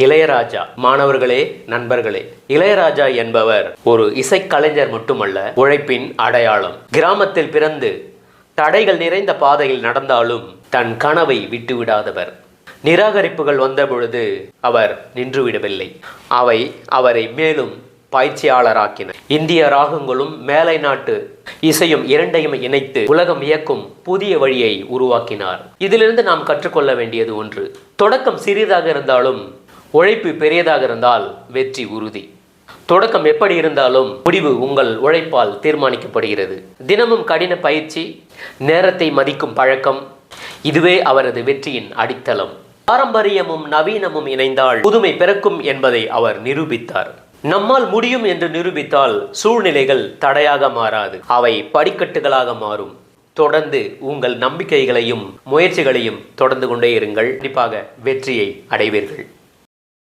இளையராஜா. மாணவர்களே, நண்பர்களே, இளையராஜா என்பவர் ஒரு இசைக்கலைஞர் மட்டுமல்ல, உழைப்பின் அடையாளம். கிராமத்தில் பிறந்து தடைகள் நிறைந்த பாதையில் நடந்தாலும் தன் கனவை விட்டுவிடாதவர். நிராகரிப்புகள் வந்தபொழுது அவர் நின்றுவிடவில்லை. அவை அவரை மேலும் பயிற்சியாளராக்கின. இந்திய ராகங்களும் மேலை நாட்டு இசையும் இரண்டையும் இணைத்து உலகம் இயக்கும் புதிய வழியை உருவாக்கினார். இதிலிருந்து நாம் கற்றுக்கொள்ள வேண்டியது ஒன்று: தொடக்கம் சிறியதாக இருந்தாலும் உழைப்பு பெரியதாக இருந்தால் வெற்றி உறுதி. தொடக்கம் எப்படி இருந்தாலும் முடிவு உங்கள் உழைப்பால் தீர்மானிக்கப்படுகிறது. தினமும் கடின பயிற்சி, நேரத்தை மதிக்கும் பழக்கம், இதுவே அவரது வெற்றியின் அடித்தளம். பாரம்பரியமும் நவீனமும் இணைந்தால் புதுமை பிறக்கும் என்பதை அவர் நிரூபித்தார். நம்மால் முடியும் என்று நிரூபித்தால் சூழ்நிலைகள் தடையாக மாறாது, அவை படிக்கட்டுகளாக மாறும். தொடர்ந்து உங்கள் நம்பிக்கைகளையும் முயற்சிகளையும் தொடர்ந்து கொண்டே இருங்கள். கண்டிப்பாக வெற்றியை அடைவீர்கள்.